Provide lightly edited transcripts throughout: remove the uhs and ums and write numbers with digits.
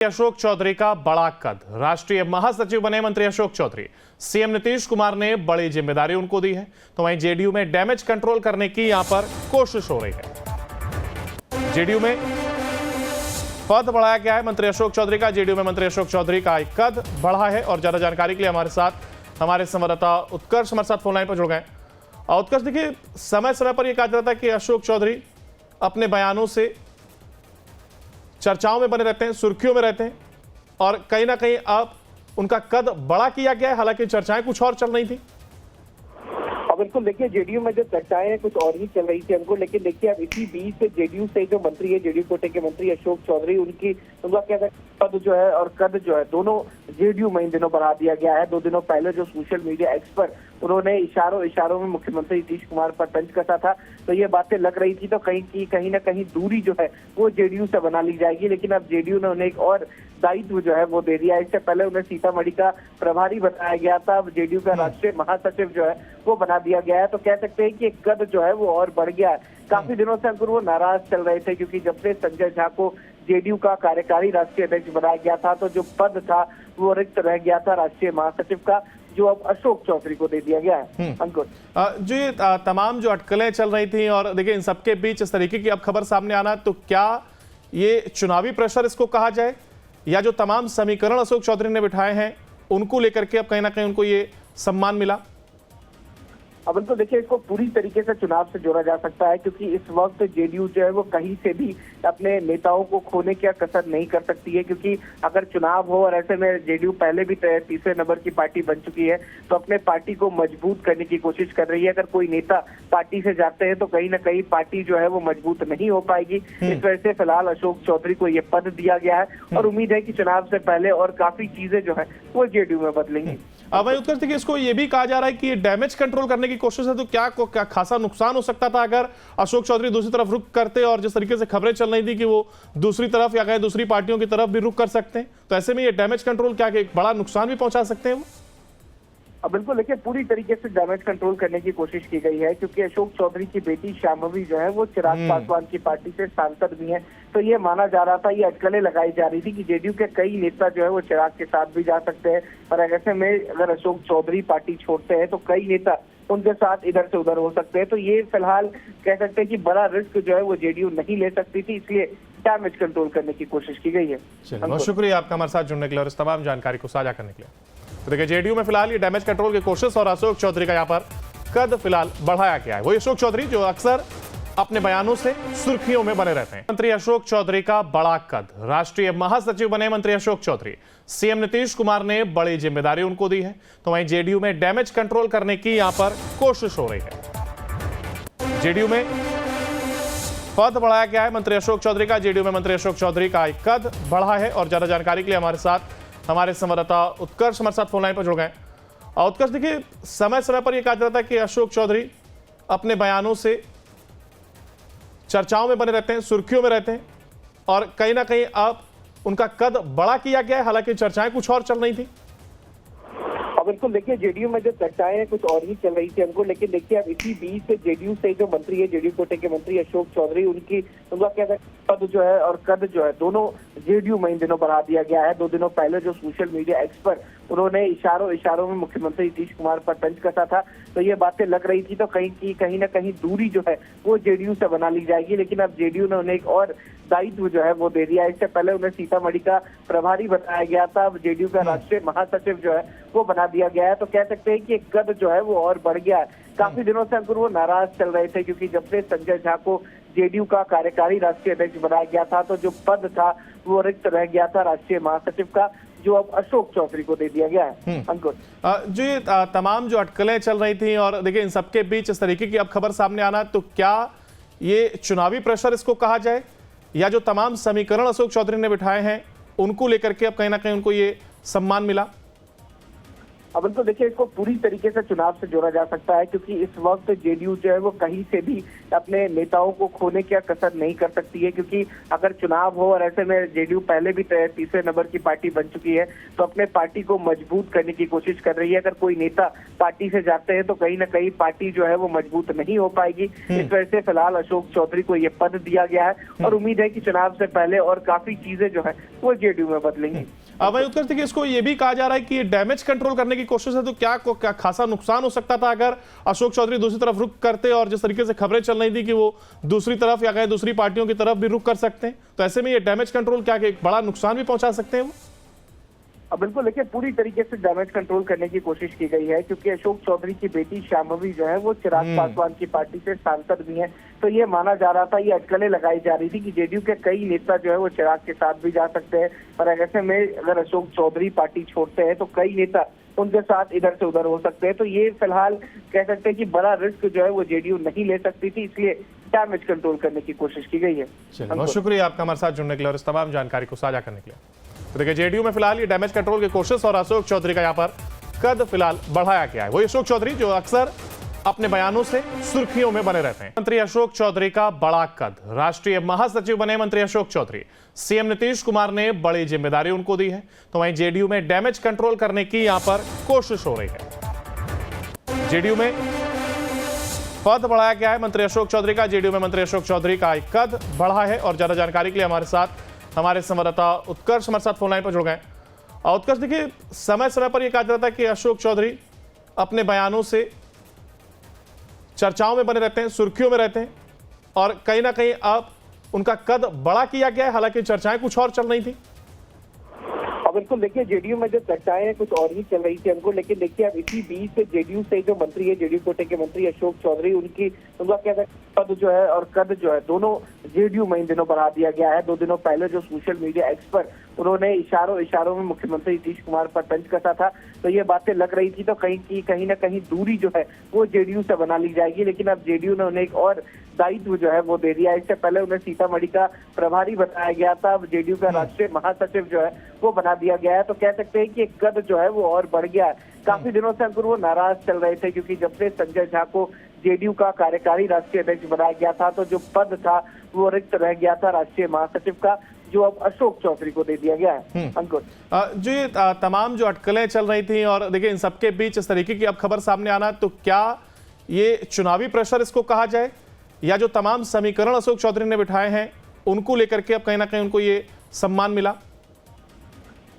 अशोक चौधरी का बड़ा कद। राष्ट्रीय महासचिव बने मंत्री अशोक चौधरी। सीएम नीतीश कुमार ने बड़ी जिम्मेदारी उनको दी है, तो वहीं जेडीयू में डैमेज कंट्रोल करने की यहां पर कोशिश हो रही है। जेडीयू में पद बढ़ाया गया है मंत्री अशोक चौधरी का। जेडीयू में मंत्री अशोक चौधरी का एक कद बढ़ा है और ज्यादा जानकारी के लिए हमारे साथ हमारे संवाददाता उत्कर्ष हमारे साथ फोन लाइन पर जुड़ गए। उत्कर्ष, देखिए, समय समय पर यह कहा जाता है कि अशोक चौधरी अपने बयानों से चर्चाओं में बने रहते हैं, सुर्खियों में रहते हैं और कहीं ना कहीं अब उनका कद बड़ा किया गया है। हालांकि चर्चाएं कुछ और चल रही थी। बिल्कुल, देखिए, जेडीयू में जो चर्चाएं कुछ और ही चल रही थी हमको, लेकिन देखिए अब इसी बीच जेडीयू से जो मंत्री है, जेडीयू कोटे के मंत्री अशोक चौधरी, उनका क्या पद जो है और कद जो है दोनों जेडीयू में इन दिनों बढ़ा दिया गया है। 2 दिनों पहले जो सोशल मीडिया एक्स पर उन्होंने इशारों में मुख्यमंत्री नीतीश कुमार पर तंज कसा था, तो ये बातें लग रही थी तो कहीं ना कहीं दूरी जो है वो जेडीयू से बना ली जाएगी। लेकिन अब जेडीयू ने उन्हें एक और दायित्व जो है वो दे दिया। इससे पहले उन्हें सीतामढ़ी का प्रभारी बताया गया था, अब जेडीयू का राष्ट्रीय महासचिव जो है वो बना दिया गया है। तो कह सकते हैं कि एक कद जो है वो और बढ़ गया है। काफी दिनों से अंकुर वो नाराज चल रहे थे, क्योंकि जब से संजय झा को जेडीयू का कार्यकारी राष्ट्रीय अध्यक्ष बनाया गया था तो जो पद था वो रिक्त रह गया था राष्ट्रीय महासचिव का, जो अब अशोक चौधरी को दे दिया गया है। अंकुर जो ये तमाम जो अटकलें चल रही थी और देखिए इन सबके बीच इस तरीके की अब खबर सामने आना, तो क्या ये चुनावी प्रेशर इसको कहा जाए, या जो तमाम समीकरण अशोक चौधरी ने बिठाए हैं उनको लेकर के अब कहीं ना कहीं उनको ये सम्मान मिला? अब इनको देखिए, इसको पूरी तरीके से चुनाव से जोड़ा जा सकता है, क्योंकि इस वक्त जेडीयू जो है वो कहीं से भी अपने नेताओं को खोने की कसर नहीं कर सकती है। क्योंकि अगर चुनाव हो और ऐसे में जेडीयू पहले भी तीसरे नंबर की पार्टी बन चुकी है, तो अपने पार्टी को मजबूत करने की कोशिश कर रही है। अगर कोई नेता पार्टी से जाते हैं तो कहीं ना कहीं पार्टी जो है वो मजबूत नहीं हो पाएगी। इस वजह से फिलहाल अशोक चौधरी को ये पद दिया गया है और उम्मीद है कि चुनाव से पहले और काफी चीजें जो है वो जेडीयू में बदलेंगी। वही उत्कर्ष, देखिए, इसको ये भी कहा जा रहा है कि ये डैमेज कंट्रोल करने की कोशिश है, तो क्या खासा नुकसान हो सकता था अगर अशोक चौधरी दूसरी तरफ रुख करते, और जिस तरीके से खबरें चल रही थी कि वो दूसरी तरफ या कहीं दूसरी पार्टियों की तरफ भी रुख कर सकते हैं, तो ऐसे में ये डैमेज कंट्रोल क्या एक बड़ा नुकसान भी पहुंचा सकते हैं वो? अब बिल्कुल, देखिए, पूरी तरीके से डैमेज कंट्रोल करने की कोशिश की गई है, क्योंकि अशोक चौधरी की बेटी शांभवी जो है वो चिराग पासवान की पार्टी से सांसद भी है। तो ये माना जा रहा था, ये अटकलें लगाई जा रही थी कि जेडीयू के कई नेता जो है वो चिराग के साथ भी जा सकते हैं, और ऐसे में अगर अशोक चौधरी पार्टी छोड़ते हैं तो कई नेता उनके साथ इधर से उधर हो सकते हैं। तो ये फिलहाल कह सकते हैं कि बड़ा रिस्क जो है वो जेडीयू नहीं ले सकती थी, इसलिए डैमेज कंट्रोल करने की कोशिश की गई है। बहुत शुक्रिया आपका हमारे साथ जुड़ने के लिए और इस तमाम जानकारी को साझा करने के लिए। तो देखिए, जेडीयू में फिलहाल ये डैमेज कंट्रोल की कोशिश और अशोक चौधरी का यहाँ पर कद फिलहाल बढ़ाया गया है। वही अशोक चौधरी जो अक्सर अपने बयानों से सुर्खियों में बने रहते हैं। मंत्री अशोक चौधरी का बड़ा कद। राष्ट्रीय महासचिव बने मंत्री अशोक चौधरी। सीएम नीतीश कुमार ने बड़ी जिम्मेदारी उनको दी है, तो वहीं जेडीयू में डैमेज कंट्रोल करने की यहां पर कोशिश हो रही है। जेडीयू में पद बढ़ाया गया है मंत्री अशोक चौधरी का। जेडीयू में मंत्री अशोक चौधरी का एक कद बढ़ा है और ज्यादा जानकारी के लिए हमारे साथ हमारे संवाददाता उत्कर्ष हमारे साथ फोन लाइन पर जुड़ गए। उत्कर्ष, देखिए, समय समय पर यह कहा जाता है कि अशोक चौधरी अपने बयानों से चर्चाओं में बने रहते हैं, सुर्खियों में रहते हैं और कहीं ना कहीं अब उनका कद बड़ा किया गया है। हालांकि चर्चाएं कुछ और चल रही थी। बिल्कुल, देखिए, जेडीयू में जो चर्चाएं कुछ और ही चल रही थी हमको, लेकिन देखिए अब इसी बीच जेडीयू से जो मंत्री है, जेडीयू कोटे के मंत्री अशोक चौधरी, उनका क्या पद जो है और कद जो है दोनों जेडीयू में इन दिनों बढ़ा दिया गया है। 2 दिनों पहले जो सोशल मीडिया एक्स पर उन्होंने इशारों में मुख्यमंत्री नीतीश कुमार पर तंज कसा था, तो ये बातें लग रही थी तो कहीं ना कहीं दूरी जो है वो जेडीयू से बना ली जाएगी। लेकिन अब जेडीयू ने उन्हें एक और दायित्व जो है वो दे दिया। इससे पहले उन्हें सीतामढ़ी का प्रभारी बताया गया था, अब जेडीयू का राष्ट्रीय महासचिव जो है वो बना दिया गया है। तो कह सकते हैं कि एक कद जो है वो और बढ़ गया है। काफी दिनों से अंकुर वो नाराज चल रहे थे, क्योंकि जब से संजय झा को जेडीयू का कार्यकारी राष्ट्रीय अध्यक्ष बनाया गया था तो जो पद था वो रिक्त रह गया था राष्ट्रीय महासचिव का, जो अब अशोक चौधरी को दे दिया गया है। अंकुर, जो ये तमाम जो अटकलें चल रही थी और देखिए इन सबके बीच इस तरीके की अब खबर सामने आना, तो क्या ये चुनावी प्रेशर इसको कहा जाए, या जो तमाम समीकरण अशोक चौधरी ने बिठाए हैं उनको लेकर के अब कहीं ना कहीं उनको ये सम्मान मिला? अब बिल्कुल देखिए, इसको पूरी तरीके से चुनाव से जोड़ा जा सकता है, क्योंकि इस वक्त जेडीयू जो है वो कहीं से भी अपने नेताओं को खोने की कसर नहीं कर सकती है, क्योंकि अगर चुनाव हो और ऐसे में जेडीयू पहले भी तीसरे नंबर की पार्टी बन चुकी है, तो अपने पार्टी को मजबूत करने की कोशिश कर रही है। अगर कोई नेता पार्टी से जाते हैं तो कहीं ना कहीं पार्टी जो है वो मजबूत नहीं हो पाएगी। इस वजह से फिलहाल अशोक चौधरी को ये पद दिया गया है और उम्मीद है कि चुनाव से पहले और काफी चीजें जो है वो जेडीयू में बदलेंगी। भाई उत्कर्ष, देखिए इसको ये भी कहा जा रहा है कि ये डैमेज कंट्रोल करने की कोशिश है, तो क्या खासा नुकसान हो सकता था अगर अशोक चौधरी दूसरी तरफ रुख करते, और जिस तरीके से खबरें चल रही थी कि वो दूसरी तरफ या कहीं दूसरी पार्टियों की तरफ भी रुख कर सकते हैं, तो ऐसे में ये डैमेज कंट्रोल क्या एक बड़ा नुकसान भी पहुंचा सकते हैं वो? अब बिल्कुल देखिए, पूरी तरीके से डैमेज कंट्रोल करने की कोशिश की गई है, क्योंकि अशोक चौधरी की बेटी शांभवी जो है वो चिराग पासवान की पार्टी से सांसद भी है। तो ये माना जा रहा था, ये अटकलें लगाई जा रही थी कि जेडीयू के कई नेता जो है वो चिराग के साथ भी जा सकते हैं, और ऐसे में अगर अशोक चौधरी पार्टी छोड़ते हैं तो कई नेता उनके साथ इधर से उधर हो सकते हैं। तो ये फिलहाल कह सकते हैं कि बड़ा रिस्क जो है वो जेडीयू नहीं ले सकती थी, इसलिए डैमेज कंट्रोल करने की कोशिश की गई है। बहुत शुक्रिया आपका हमारे साथ जुड़ने के लिए और इस तमाम जानकारी को साझा करने के लिए। तो देखिए, जेडीयू में फिलहाल ये डैमेज कंट्रोल की कोशिश और अशोक चौधरी का यहाँ पर कद फिलहाल बढ़ाया गया है। वही अशोक चौधरी जो अक्सर अपने बयानों से सुर्खियों में बने रहते हैं। मंत्री अशोक चौधरी का बड़ा कद, राष्ट्रीय महासचिव बने मंत्री अशोक चौधरी। सीएम नीतीश कुमार ने बड़ी जिम्मेदारी उनको दी है, तो वहीं जेडीयू में डैमेज कंट्रोल करने की यहां पर कोशिश हो रही है। जेडीयू में पद बढ़ाया गया है मंत्री अशोक चौधरी का। जेडीयू में मंत्री अशोक चौधरी का एक कद बढ़ा है, और ज्यादा जानकारी के लिए हमारे साथ हमारे संवाददाता उत्कर्ष हमारे साथ फोन लाइन पर जुड़ गए। उत्कर्ष, देखिए समय समय पर यह कहा जाता है कि अशोक चौधरी अपने बयानों से चर्चाओं में बने रहते हैं, सुर्खियों में रहते हैं, और कहीं ना कहीं अब उनका कद बड़ा किया गया है, हालांकि चर्चाएं कुछ और चल रही थी। बिल्कुल देखिए, जेडीयू में जो चर्चाएं हैं कुछ और ही चल रही थी हमको, लेकिन देखिए अब इसी बीच से जेडीयू से जो मंत्री है, जेडीयू कोटे के मंत्री अशोक चौधरी, उनका क्या पद जो है और कद जो है दोनों जेडीयू में इन दिनों बढ़ा दिया गया है। 2 दिनों पहले जो सोशल मीडिया एक्स पर उन्होंने इशारों में मुख्यमंत्री नीतीश कुमार पर तंज कसा था, तो ये बातें लग रही थी तो कहीं ना कहीं दूरी जो है वो जेडीयू से बना ली जाएगी। लेकिन अब जेडीयू ने उन्हें एक और दायित्व जो है वो दे दिया। इससे पहले उन्हें सीतामढ़ी का प्रभारी बनाया गया था, अब जेडीयू का राष्ट्रीय महासचिव जो है वो बना दिया गया है। तो कह सकते हैं कि कद जो है वो और बढ़ गया है। काफी दिनों से अंकुर वो नाराज चल रहे थे, क्योंकि जब से संजय झा को जेडीयू का कार्यकारी राष्ट्रीय अध्यक्ष बनाया गया था, तो जो पद था वो रिक्त रह गया था राष्ट्रीय महासचिव का, जो अब अशोक चौधरी को दे दिया गया है। अंकुर, जो ये तमाम जो अटकलें चल रही थी, और देखिए इन सबके बीच इस तरीके की अब खबर सामने आना, तो क्या ये चुनावी प्रेशर इसको कहा जाए, या जो तमाम समीकरण अशोक चौधरी ने बिठाए हैं उनको लेकर के अब कहीं ना कहीं उनको ये सम्मान मिला?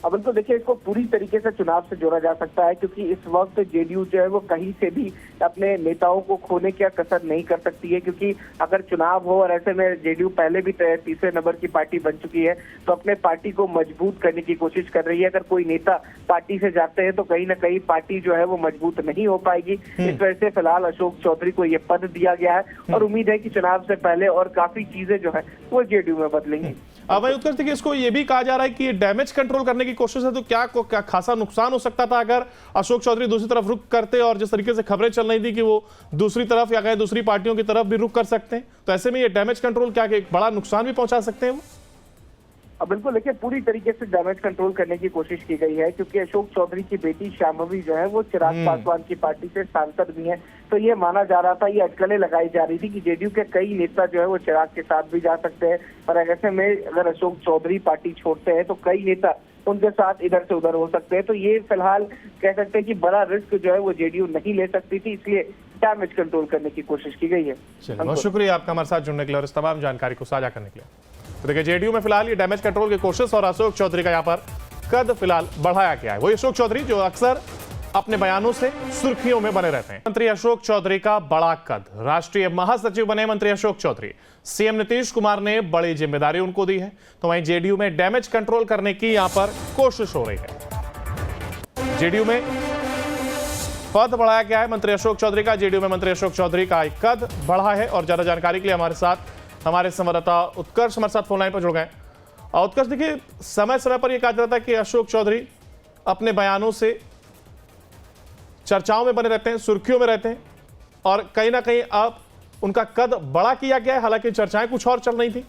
अब बिल्कुल देखिए, इसको पूरी तरीके से चुनाव से जोड़ा जा सकता है, क्योंकि इस वक्त जेडीयू जो है वो कहीं से भी अपने नेताओं को खोने की कसर नहीं कर सकती है, क्योंकि अगर चुनाव हो और ऐसे में जेडीयू पहले भी तीसरे नंबर की पार्टी बन चुकी है, तो अपने पार्टी को मजबूत करने की कोशिश कर रही है। अगर कोई नेता पार्टी से जाते हैं तो कहीं ना कहीं पार्टी जो है वो मजबूत नहीं हो पाएगी। इस वजह से फिलहाल अशोक चौधरी को ये पद दिया गया है और उम्मीद है कि चुनाव से पहले और काफी चीजें जो है वो जेडीयू में बदलेंगी। भाई उत्कर्ष, देखिए इसको ये भी कहा जा रहा है कि ये डैमेज कंट्रोल करने की कोशिश है, तो क्या खासा नुकसान हो सकता था अगर अशोक चौधरी दूसरी तरफ रुख करते, और जिस तरीके से खबरें चल रही थी कि वो दूसरी तरफ या कहीं दूसरी पार्टियों की तरफ भी रुख कर सकते हैं, तो ऐसे में ये डैमेज कंट्रोल क्या एक बड़ा नुकसान भी पहुंचा सकते हैं वो? अब बिल्कुल देखिए, पूरी तरीके से डैमेज कंट्रोल करने की कोशिश की गई है, क्योंकि अशोक चौधरी की बेटी शांभवी जो है वो चिराग पासवान की पार्टी से सांसद भी है। तो ये माना जा रहा था, ये अटकलें लगाई जा रही थी कि जेडीयू के कई नेता जो है वो चिराग के साथ भी जा सकते हैं, और ऐसे में अगर अशोक चौधरी पार्टी छोड़ते हैं तो कई नेता उनके साथ इधर से उधर हो सकते हैं। तो ये फिलहाल कह सकते हैं कि बड़ा रिस्क जो है वो जेडीयू नहीं ले सकती थी, इसलिए डैमेज कंट्रोल करने की कोशिश की गई है। बहुत शुक्रिया आपका हमारे साथ जुड़ने के लिए और इस तमाम जानकारी को साझा करने के लिए। तो देखिए, जेडीयू में फिलहाल ये डैमेज कंट्रोल की कोशिश और अशोक चौधरी का यहाँ पर कद फिलहाल बढ़ाया गया है। वही अशोक चौधरी जो अक्सर अपने बयानों से सुर्खियों में बने रहते हैं। मंत्री अशोक चौधरी का बड़ा कद, राष्ट्रीय महासचिव बने मंत्री अशोक चौधरी। सीएम नीतीश कुमार ने बड़ी जिम्मेदारी उनको दी है, तो वहीं जेडीयू में डैमेज कंट्रोल करने की यहां पर कोशिश हो रही है। जेडीयू में पद बढ़ाया गया है मंत्री अशोक चौधरी का। जेडीयू में मंत्री अशोक चौधरी का एक कद बढ़ा है, और ज्यादा जानकारी के लिए हमारे साथ हमारे संवाददाता उत्कर्ष हमारे साथ फोन लाइन पर जुड़ गए। उत्कर्ष, देखिए समय समय पर यह कहा जाता है कि अशोक चौधरी अपने बयानों से चर्चाओं में बने रहते हैं, सुर्खियों में रहते हैं, और कहीं ना कहीं अब उनका कद बड़ा किया गया है, हालांकि चर्चाएं कुछ और चल रही थी।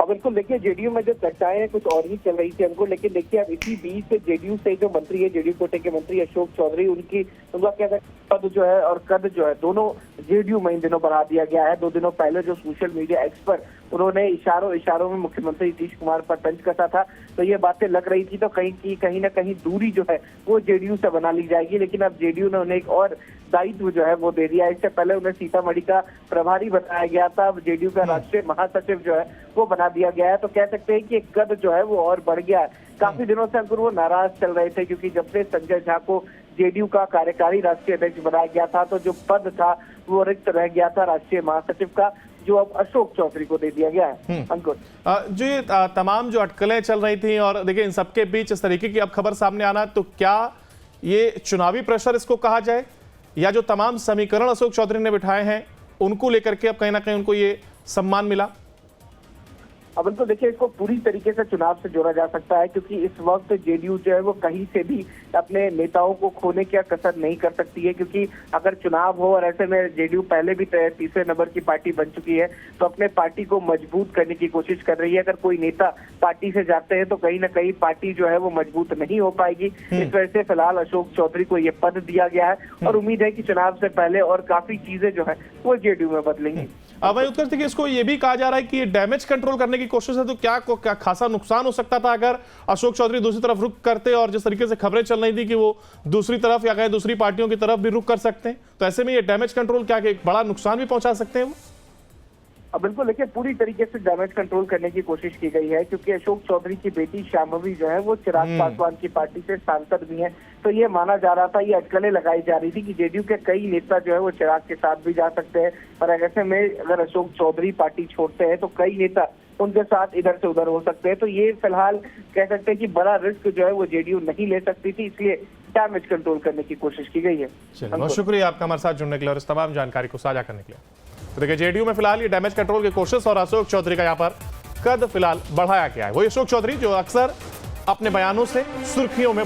अब बिल्कुल देखिए जेडीयू में जो चर्चाएं हैं कुछ और ही चल रही थी हमको, लेकिन देखिए अब इसी बीच जेडीयू से जो मंत्री है, जेडीयू कोटे के मंत्री अशोक चौधरी, उनका कहना पद जो है और कद जो है दोनों जेडीयू में इन दिनों बढ़ा दिया गया है। 2 दिनों पहले जो सोशल मीडिया एक्स पर उन्होंने इशारों में मुख्यमंत्री नीतीश कुमार पर तंज कसा था, तो ये बातें लग रही थी तो कहीं ना कहीं दूरी जो है वो जेडीयू से बना ली जाएगी। लेकिन अब जेडीयू ने उन्हें एक और दायित्व जो है वो दे दिया। इससे पहले उन्हें सीतामढ़ी का प्रभारी बनाया गया था, अब जेडीयू का राष्ट्रीय महासचिव जो है वो बना दिया गया है। तो कह सकते हैं कि एक कद जो है वो और बढ़ गया है। काफी दिनों से अंकुर वो नाराज चल रहे थे, क्योंकि जब से संजय झा को जेडीयू का कार्यकारी राष्ट्रीय अध्यक्ष बनाया गया था तो जो पद था वो रिक्त रह गया था राष्ट्रीय महासचिव का, जो अब अशोक चौधरी को दे दिया गया है। अंकुर जी, तमाम जो अटकलें चल रही थी और देखिए इन सबके बीच इस तरीके की अब खबर सामने आना, तो क्या ये चुनावी प्रेशर इसको कहा जाए, या जो तमाम समीकरण अशोक चौधरी ने बिठाए हैं उनको लेकर के अब कहीं ना कहीं उनको ये सम्मान मिला? अब तो देखिए इसको पूरी तरीके से चुनाव से जोड़ा जा सकता है, क्योंकि इस वक्त जेडीयू जो है वो कहीं से भी अपने नेताओं को खोने की कसर नहीं कर सकती है। क्योंकि अगर चुनाव हो और ऐसे में जेडीयू पहले भी तीसरे नंबर की पार्टी बन चुकी है तो अपने पार्टी को मजबूत करने की कोशिश कर रही है। अगर कोई नेता पार्टी से जाते हैं तो कहीं ना कहीं पार्टी जो है वो मजबूत नहीं हो पाएगी। इस वजह से फिलहाल अशोक चौधरी को ये पद दिया गया है और उम्मीद है कि चुनाव से पहले और काफी चीजें जो है वो जेडीयू में बदलेंगी। वही उत्तर थी कि इसको ये भी कहा जा रहा है कि ये डैमेज कंट्रोल करने की कोशिश है, तो क्या खासा नुकसान हो सकता था अगर अशोक चौधरी दूसरी तरफ रुख करते, और जिस तरीके से खबरें चल रही थी कि वो दूसरी तरफ या कहीं दूसरी पार्टियों की तरफ भी रुख कर सकते हैं, तो ऐसे में ये डैमेज कंट्रोल क्या एक बड़ा नुकसान भी पहुंचा सकते हैं वो? अब बिल्कुल देखिए पूरी तरीके से डैमेज कंट्रोल करने की कोशिश की गई है, क्योंकि अशोक चौधरी की बेटी शांभवी जो है वो चिराग पासवान की पार्टी से सांसद भी है। तो ये माना जा रहा था, ये अटकलें लगाई जा रही थी कि जेडीयू के कई नेता जो है वो चिराग के साथ भी जा सकते हैं, पर ऐसे में अगर अशोक चौधरी पार्टी छोड़ते हैं तो कई नेता उनके साथ इधर से उधर हो सकते हैं। तो ये फिलहाल कह सकते हैं कि बड़ा रिस्क जो है वो जेडीयू नहीं ले सकती थी, इसलिए डैमेज कंट्रोल करने की कोशिश की गई है। चलिए, बहुत शुक्रिया आपका हमारे साथ जुड़ने के लिए और इस तमाम जानकारी को साझा करने के लिए। तो देखिए जेडीयू में फिलहाल ये डैमेज कंट्रोल की कोशिश और अशोक चौधरी का यहाँ पर कद फिलहाल बढ़ाया गया है। वही अशोक चौधरी जो अक्सर अपने बयानों से सुर्खियों में